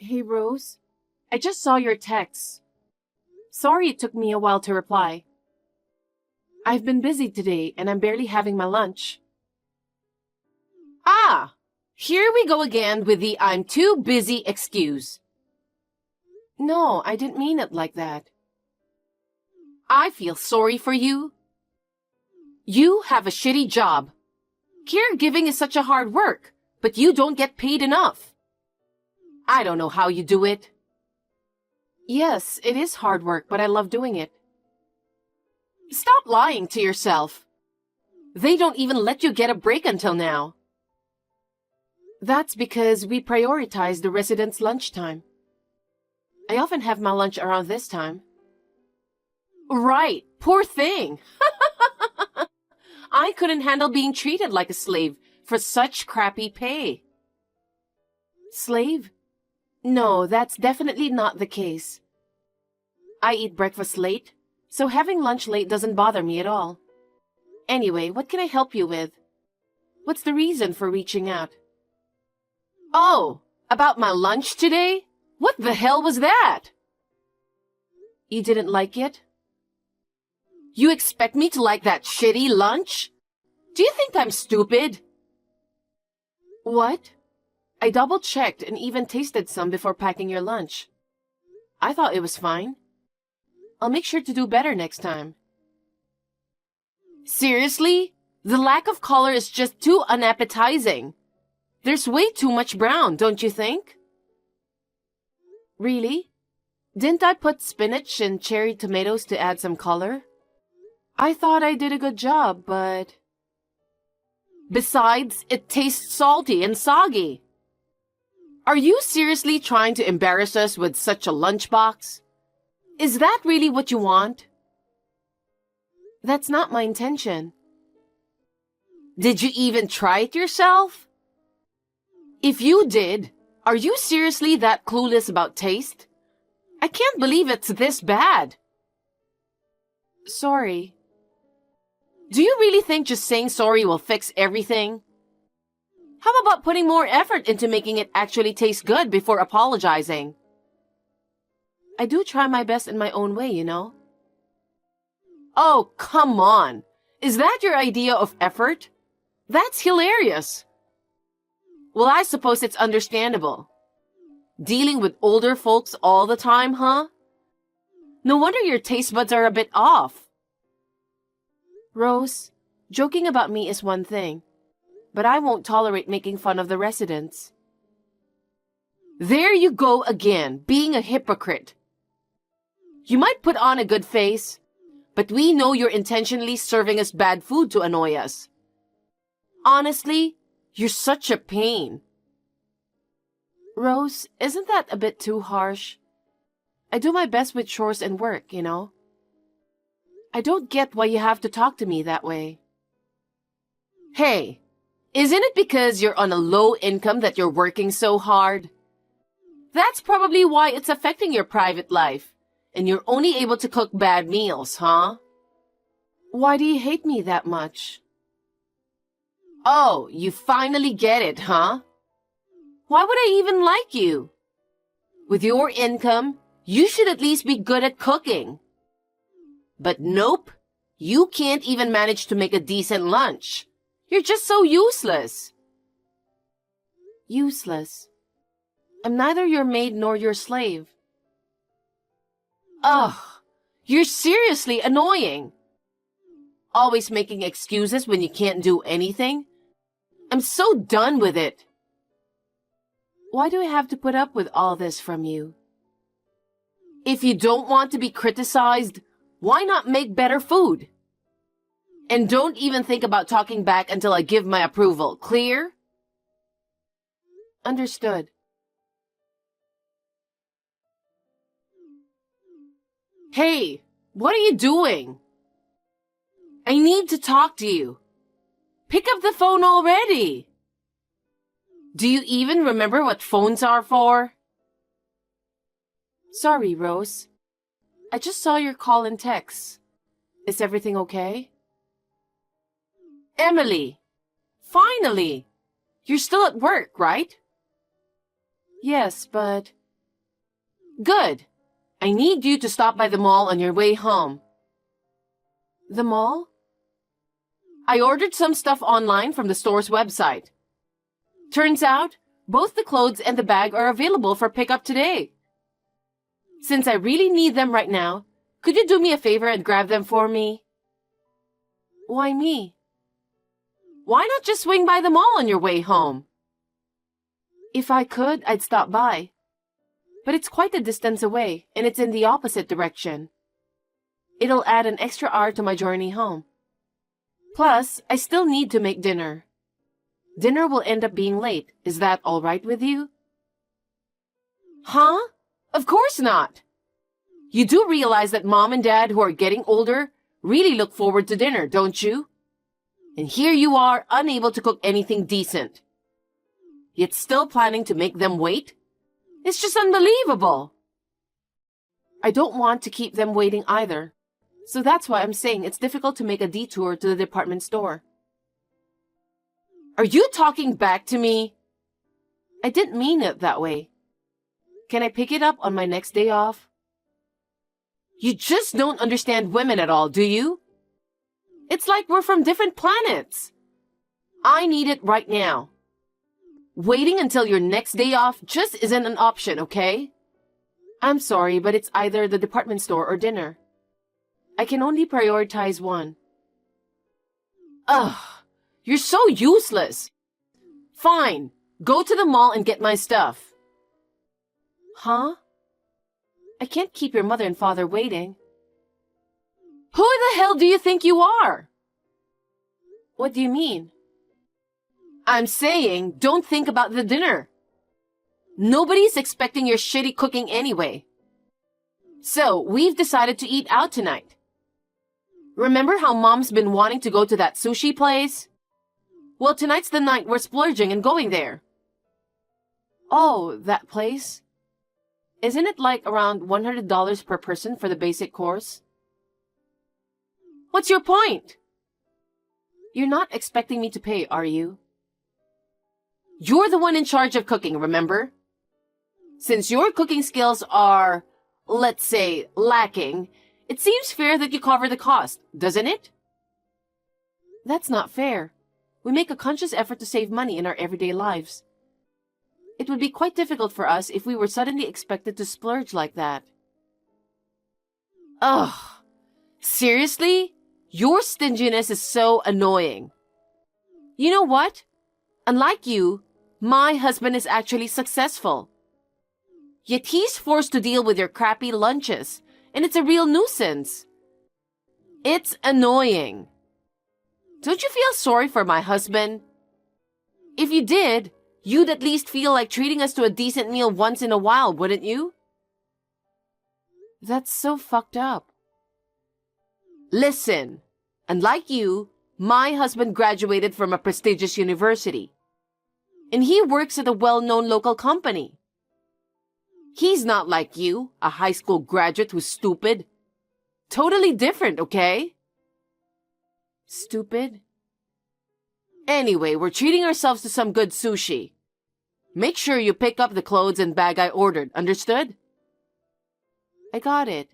Hey, Rose. I just saw your text. Sorry it took me a while to reply. I've been busy today and I'm barely having my lunch. Ah, here we go again with the I'm too busy excuse. No, I didn't mean it like that. I feel sorry for you. You have a shitty job. Caregiving is such a hard work, but you don't get paid enough. I don't know how you do it. Yes, it is hard work, but I love doing it. Stop lying to yourself. They don't even let you get a break until now. That's because we prioritize the residents' lunchtime. I often have my lunch around this time. Right, poor thing. I couldn't handle being treated like a slave for such crappy pay. Slave? No, that's definitely not the case. I eat breakfast late, so having lunch late doesn't bother me at all. Anyway, what can I help you with? What's the reason for reaching out? Oh, about my lunch today? What the hell was that? You didn't like it? You expect me to like that shitty lunch? Do you think I'm stupid? What? I double-checked and even tasted some before packing your lunch. I thought it was fine. I'll make sure to do better next time. Seriously? The lack of color is just too unappetizing. There's way too much brown, don't you think? Really? Didn't I put spinach and cherry tomatoes to add some color? I thought I did a good job, but... Besides, it tastes salty and soggy. Are you seriously trying to embarrass us with such a lunchbox? Is that really what you want? That's not my intention. Did you even try it yourself? If you did, are you seriously that clueless about taste? I can't believe it's this bad. Sorry. Do you really think just saying sorry will fix everything? How about putting more effort into making it actually taste good before apologizing? I do try my best in my own way, you know. Oh, come on. Is that your idea of effort? That's hilarious. Well, I suppose it's understandable. Dealing with older folks all the time, huh? No wonder your taste buds are a bit off. Rose, joking about me is one thing, but I won't tolerate making fun of the residents. There you go again, being a hypocrite. You might put on a good face, but we know you're intentionally serving us bad food to annoy us. Honestly, you're such a pain. Rose, isn't that a bit too harsh? I do my best with chores and work, you know. I don't get why you have to talk to me that way. Hey, isn't it because you're on a low income that you're working so hard? That's probably why it's affecting your private life, and you're only able to cook bad meals, huh? Why do you hate me that much? Oh, you finally get it, huh? Why would I even like you? With your income, you should at least be good at cooking. But nope, you can't even manage to make a decent lunch. You're just so useless. Useless? I'm neither your maid nor your slave. Ugh, you're seriously annoying. Always making excuses when you can't do anything. I'm so done with it. Why do I have to put up with all this from you? If you don't want to be criticized, why not make better food? And don't even think about talking back until I give my approval. Clear? Understood. Hey, what are you doing? I need to talk to you. Pick up the phone already. Do you even remember what phones are for? Sorry, Rose. I just saw your call and text. Is everything okay? Emily, finally! You're still at work, right? Yes, but Good. I need you to stop by the mall on your way home. The mall? I ordered some stuff online from the store's website. Turns out, both the clothes and the bag are available for pickup today. Since I really need them right now, could you do me a favor and grab them for me? Why me? Why not just swing by the mall on your way home? If I could, I'd stop by. But it's quite a distance away, and it's in the opposite direction. It'll add an extra hour to my journey home. Plus, I still need to make dinner. Dinner will end up being late. Is that all right with you? Huh? Of course not. You do realize that Mom and Dad, who are getting older, really look forward to dinner, don't you? And here you are, unable to cook anything decent. Yet still planning to make them wait? It's just unbelievable. I don't want to keep them waiting either. So that's why I'm saying it's difficult to make a detour to the department store. Are you talking back to me? I didn't mean it that way. Can I pick it up on my next day off? You just don't understand women at all, do you? It's like we're from different planets. I need it right now. Waiting until your next day off just isn't an option, okay? I'm sorry, but it's either the department store or dinner. I can only prioritize one. Ugh, you're so useless. Fine, go to the mall and get my stuff. Huh? I can't keep your mother and father waiting. Who the hell do you think you are? What do you mean? I'm saying, don't think about the dinner. Nobody's expecting your shitty cooking anyway. So, we've decided to eat out tonight. Remember how Mom's been wanting to go to that sushi place? Well, tonight's the night we're splurging and going there. Oh, that place? Isn't it like around $100 per person for the basic course? What's your point? You're not expecting me to pay, are you? You're the one in charge of cooking, remember? Since your cooking skills are, let's say, lacking, it seems fair that you cover the cost, doesn't it? That's not fair. We make a conscious effort to save money in our everyday lives. It would be quite difficult for us if we were suddenly expected to splurge like that. Ugh. Seriously? Your stinginess is so annoying. You know what? Unlike you, my husband is actually successful. Yet he's forced to deal with your crappy lunches, and it's a real nuisance. It's annoying. Don't you feel sorry for my husband? If you did, you'd at least feel like treating us to a decent meal once in a while, wouldn't you? That's so fucked up. Listen, unlike you, my husband graduated from a prestigious university. And he works at a well-known local company. He's not like you, a high school graduate who's stupid. Totally different, okay? Stupid? Anyway, we're treating ourselves to some good sushi. Make sure you pick up the clothes and bag I ordered, understood? I got it.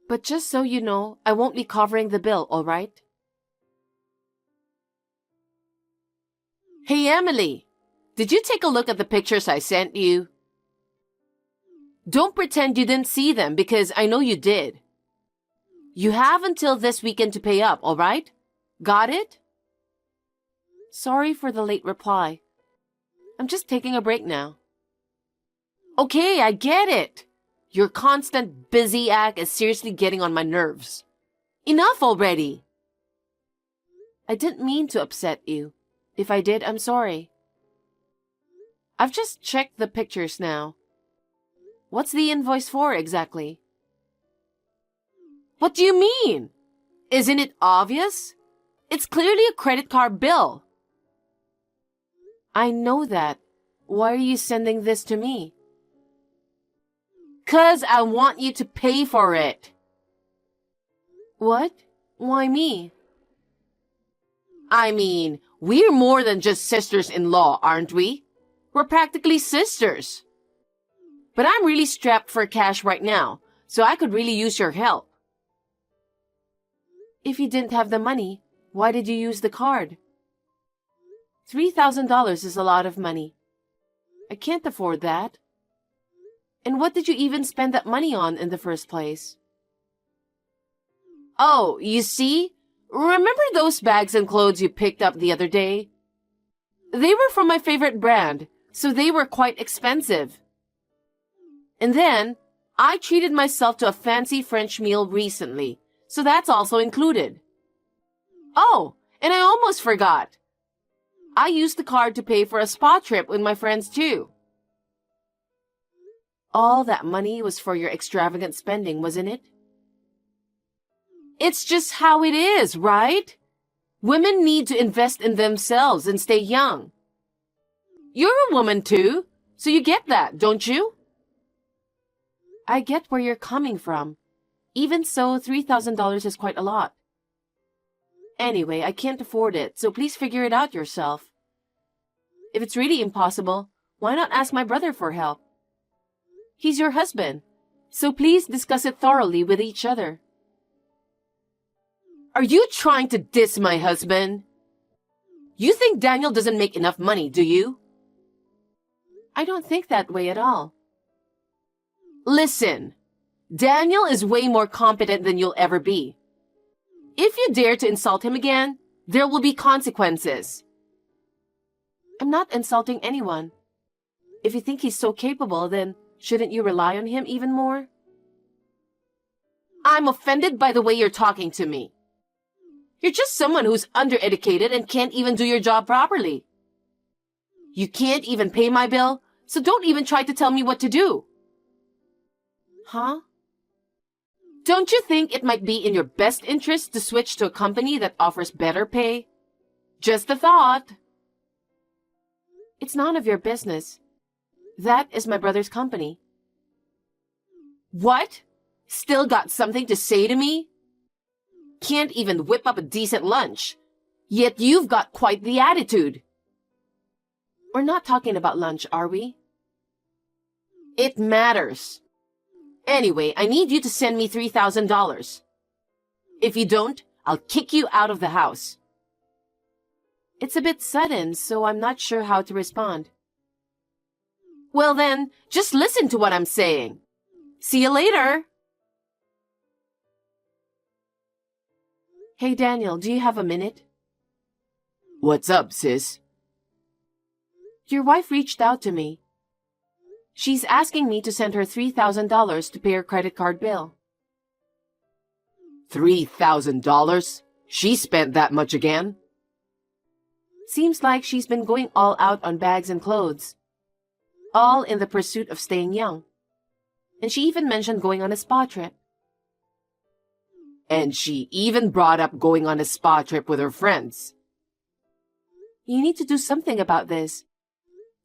But just so you know, I won't be covering the bill, all right? Hey, Emily, did you take a look at the pictures I sent you? Don't pretend you didn't see them because I know you did. You have until this weekend to pay up, all right? Got it? Sorry for the late reply. I'm just taking a break now. Okay, I get it. Your constant busy act is seriously getting on my nerves. Enough already. I didn't mean to upset you. If I did, I'm sorry. I've just checked the pictures now. What's the invoice for exactly? What do you mean? Isn't it obvious? It's clearly a credit card bill. I know that. Why are you sending this to me? 'Cause I want you to pay for it. What? Why me? I mean, we're more than just sisters-in-law, aren't we? We're practically sisters. But I'm really strapped for cash right now, so I could really use your help. If you didn't have the money, why did you use the card? $3,000 is a lot of money. I can't afford that. And what did you even spend that money on in the first place? Oh, you see? Remember those bags and clothes you picked up the other day? They were from my favorite brand, so they were quite expensive. And then, I treated myself to a fancy French meal recently, so that's also included. Oh, and I almost forgot. I used the card to pay for a spa trip with my friends too. All that money was for your extravagant spending, wasn't it? It's just how it is, right? Women need to invest in themselves and stay young. You're a woman too, so you get that, don't you? I get where you're coming from. Even so, $3,000 is quite a lot. Anyway, I can't afford it, so please figure it out yourself. If it's really impossible, why not ask my brother for help? He's your husband, so please discuss it thoroughly with each other. Are you trying to diss my husband? You think Daniel doesn't make enough money, do you? I don't think that way at all. Listen, Daniel is way more competent than you'll ever be. If you dare to insult him again, there will be consequences. I'm not insulting anyone. If you think he's so capable, then shouldn't you rely on him even more? I'm offended by the way you're talking to me. You're just someone who's undereducated and can't even do your job properly. You can't even pay my bill, so don't even try to tell me what to do. Huh? Don't you think it might be in your best interest to switch to a company that offers better pay? Just a thought. It's none of your business. That is my brother's company. What? Still got something to say to me? Can't even whip up a decent lunch. Yet you've got quite the attitude. We're not talking about lunch, are we? It matters. Anyway, I need you to send me $3,000. If you don't, I'll kick you out of the house. It's a bit sudden, so I'm not sure how to respond. Well then, just listen to what I'm saying. See you later. Hey Daniel, do you have a minute? What's up, sis? Your wife reached out to me. She's asking me to send her $3,000 to pay her credit card bill. $3,000? She spent that much again? Seems like she's been going all out on bags and clothes. All in the pursuit of staying young. And she even mentioned going on a spa trip. And she even brought up going on a spa trip with her friends. You need to do something about this.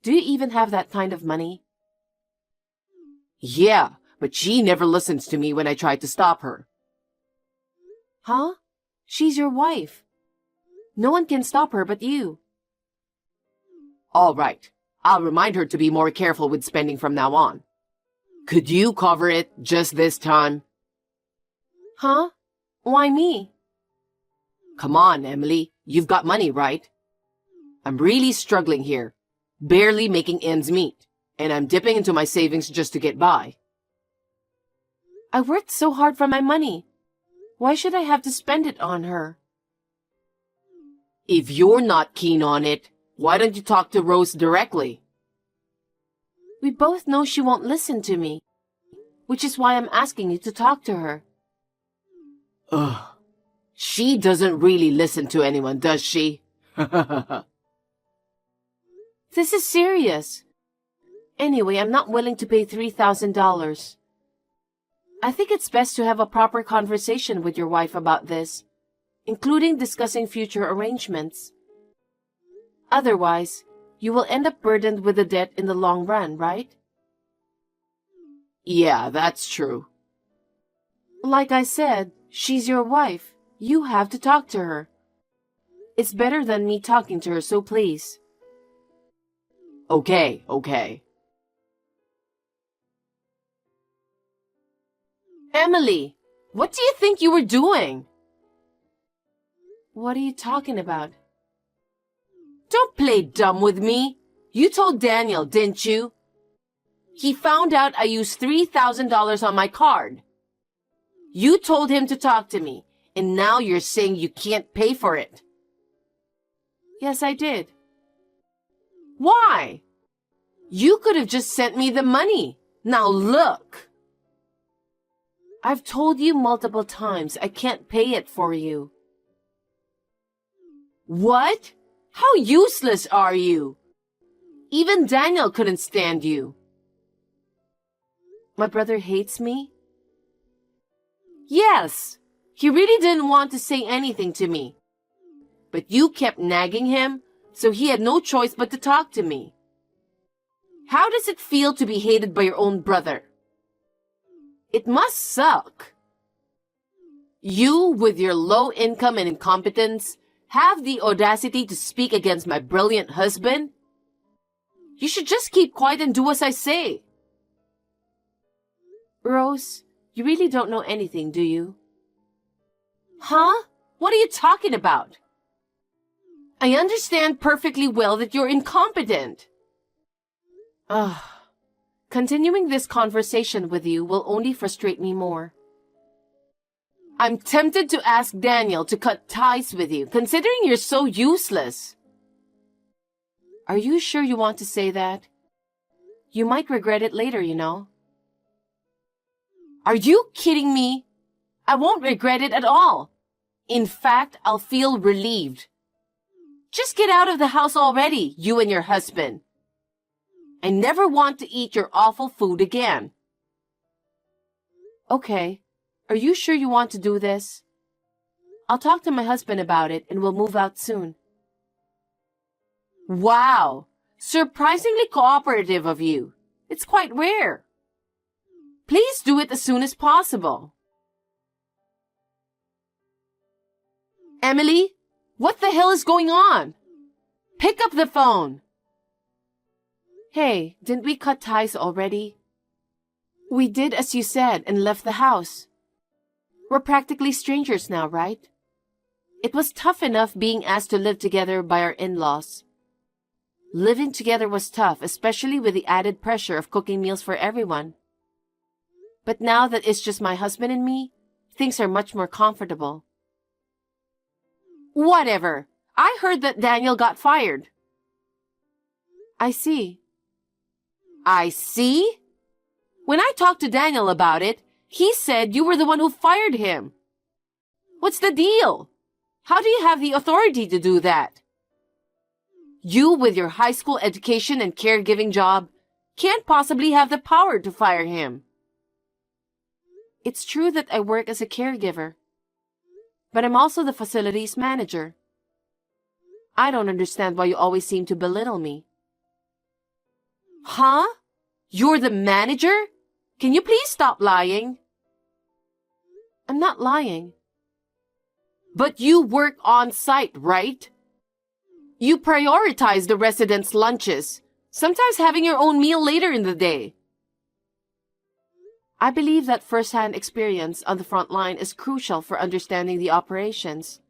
Do you even have that kind of money? Yeah, but she never listens to me when I try to stop her. Huh? She's your wife. No one can stop her but you. All right. I'll remind her to be more careful with spending from now on. Could you cover it just this time? Huh? Why me? Come on, Emily. You've got money, right? I'm really struggling here. Barely making ends meet. And I'm dipping into my savings just to get by. I worked so hard for my money. Why should I have to spend it on her? If you're not keen on it, why don't you talk to Rose directly? We both know she won't listen to me, which is why I'm asking you to talk to her. Ugh. She doesn't really listen to anyone, does she? This is serious. Anyway, I'm not willing to pay $3,000. I think it's best to have a proper conversation with your wife about this, including discussing future arrangements. Otherwise, you will end up burdened with the debt in the long run, right? Yeah, that's true. Like I said, she's your wife. You have to talk to her. It's better than me talking to her, so please. Okay. Emily, what do you think you were doing? What are you talking about? Don't play dumb with me. You told Daniel, didn't you? He found out I used $3,000 on my card. You told him to talk to me, and now you're saying you can't pay for it. Yes, I did. Why? You could have just sent me the money. Now look. I've told you multiple times I can't pay it for you. What? How useless are you? Even Daniel couldn't stand you. My brother hates me? Yes, he really didn't want to say anything to me. But you kept nagging him, so he had no choice but to talk to me. How does it feel to be hated by your own brother? It must suck. You, with your low income and incompetence, have the audacity to speak against my brilliant husband? You should just keep quiet and do as I say. Rose, you really don't know anything, do you? Huh? What are you talking about? I understand perfectly well that you're incompetent. Ugh. Continuing this conversation with you will only frustrate me more. I'm tempted to ask Daniel to cut ties with you, considering you're so useless. Are you sure you want to say that? You might regret it later, you know. Are you kidding me? I won't regret it at all. In fact, I'll feel relieved. Just get out of the house already, you and your husband. I never want to eat your awful food again. Okay. Are you sure you want to do this? I'll talk to my husband about it and we'll move out soon. Wow! Surprisingly cooperative of you. It's quite rare. Please do it as soon as possible. Emily, what the hell is going on? Pick up the phone. Hey, didn't we cut ties already? We did as you said and left the house. We're practically strangers now, right? It was tough enough being asked to live together by our in-laws. Living together was tough, especially with the added pressure of cooking meals for everyone. But now that it's just my husband and me, things are much more comfortable. Whatever. I heard that Daniel got fired. I see. I see? When I talked to Daniel about it, he said you were the one who fired him. What's the deal? How do you have the authority to do that? You, with your high school education and caregiving job, can't possibly have the power to fire him. It's true that I work as a caregiver, but I'm also the facilities manager. I don't understand why you always seem to belittle me. Huh? You're the manager? Can you please stop lying? I'm not lying. But you work on site, right? You prioritize the residents' lunches, sometimes having your own meal later in the day. I believe that first-hand experience on the front line is crucial for understanding the operations.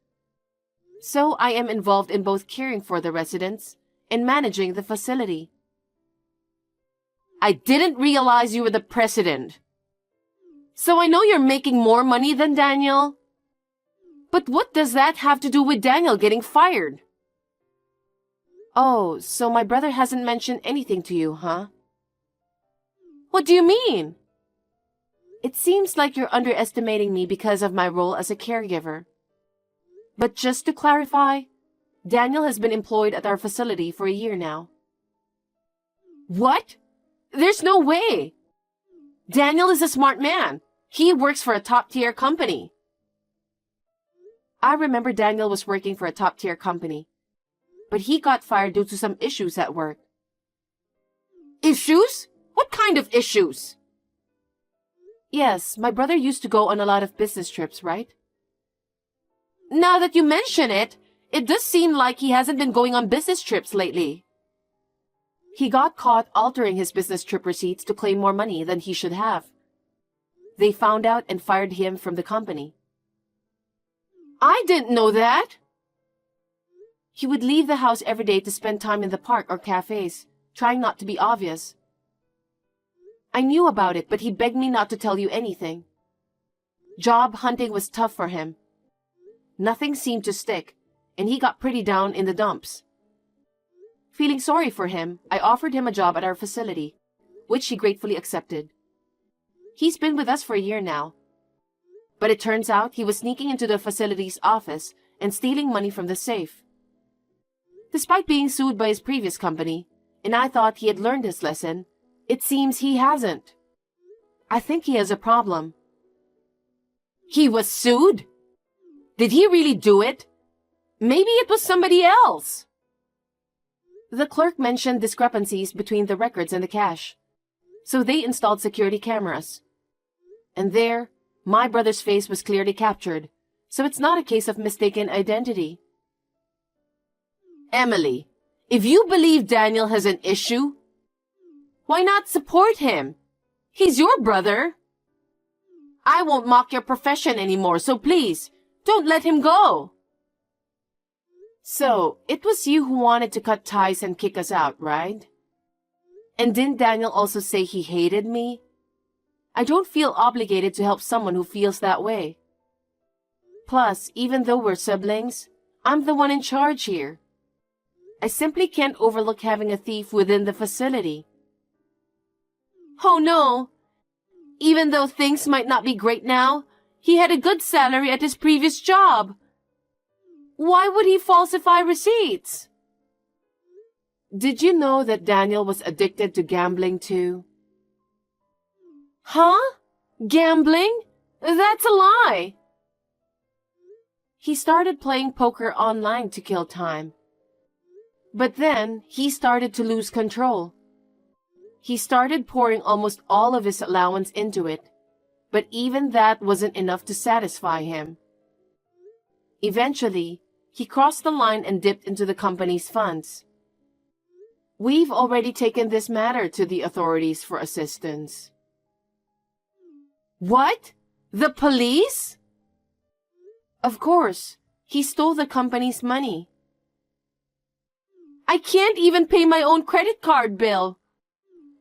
So I am involved in both caring for the residents and managing the facility. I didn't realize you were the president. So I know you're making more money than Daniel. But what does that have to do with Daniel getting fired? Oh, so my brother hasn't mentioned anything to you, huh? What do you mean? It seems like you're underestimating me because of my role as a caregiver. But just to clarify, Daniel has been employed at our facility for a year now. What? There's no way. Daniel is a smart man. He works for a top-tier company. I remember Daniel was working for a top-tier company, but he got fired due to some issues at work. Issues? What kind of issues? Yes, my brother used to go on a lot of business trips, right? Now that you mention it, it does seem like he hasn't been going on business trips lately. He got caught altering his business trip receipts to claim more money than he should have. They found out and fired him from the company. I didn't know that. He would leave the house every day to spend time in the park or cafes, trying not to be obvious. I knew about it, but he begged me not to tell you anything. Job hunting was tough for him. Nothing seemed to stick, and he got pretty down in the dumps. Feeling sorry for him, I offered him a job at our facility, which he gratefully accepted. He's been with us for a year now. But it turns out he was sneaking into the facility's office and stealing money from the safe. Despite being sued by his previous company, and I thought he had learned his lesson, it seems he hasn't. I think he has a problem. He was sued? Did he really do it? Maybe it was somebody else. The clerk mentioned discrepancies between the records and the cash, so they installed security cameras. And there, my brother's face was clearly captured, so it's not a case of mistaken identity. Emily, if you believe Daniel has an issue, why not support him? He's your brother. I won't mock your profession anymore, so please, don't let him go. So, it was you who wanted to cut ties and kick us out, right? And didn't Daniel also say he hated me? I don't feel obligated to help someone who feels that way. Plus, even though we're siblings, I'm the one in charge here. I simply can't overlook having a thief within the facility. Oh no! Even though things might not be great now, he had a good salary at his previous job. Why would he falsify receipts? Did you know that Daniel was addicted to gambling too? Huh? Gambling? That's a lie. He started playing poker online to kill time. But then, he started to lose control. He started pouring almost all of his allowance into it, but even that wasn't enough to satisfy him. Eventually, he crossed the line and dipped into the company's funds. We've already taken this matter to the authorities for assistance. What? The police? Of course. He stole the company's money. I can't even pay my own credit card bill.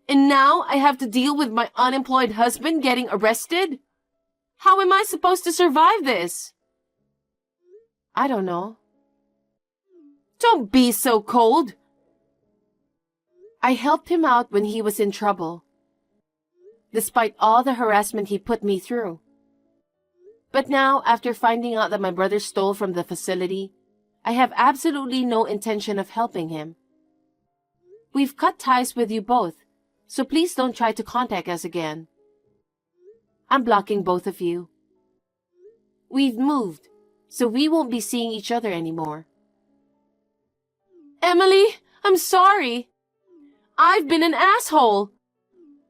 And now I have to deal with my unemployed husband getting arrested? How am I supposed to survive this? I don't know. Don't be so cold. I helped him out when he was in trouble, despite all the harassment he put me through. But now, after finding out that my brother stole from the facility, I have absolutely no intention of helping him. We've cut ties with you both, so please don't try to contact us again. I'm blocking both of you. We've moved, so we won't be seeing each other anymore. Emily, I'm sorry. I've been an asshole.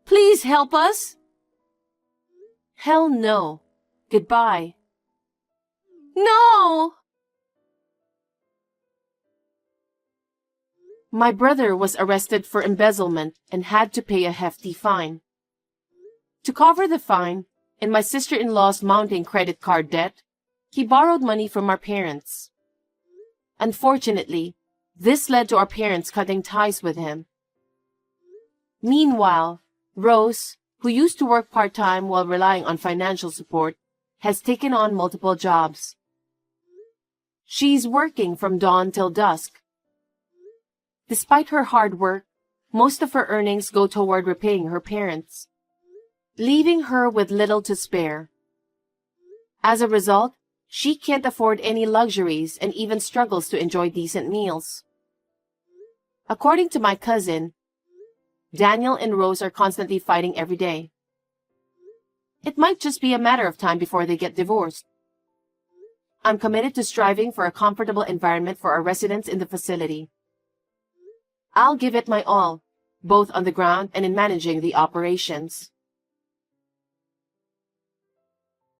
Please help us. Hell no. Goodbye. No! My brother was arrested for embezzlement and had to pay a hefty fine. To cover the fine and my sister-in-law's mounting credit card debt, he borrowed money from our parents. Unfortunately, this led to our parents cutting ties with him. Meanwhile, Rose, who used to work part-time while relying on financial support, has taken on multiple jobs. She's working from dawn till dusk. Despite her hard work, most of her earnings go toward repaying her parents, leaving her with little to spare. As a result, she can't afford any luxuries and even struggles to enjoy decent meals. According to my cousin, Daniel and Rose are constantly fighting every day. It might just be a matter of time before they get divorced. I'm committed to striving for a comfortable environment for our residents in the facility. I'll give it my all, both on the ground and in managing the operations.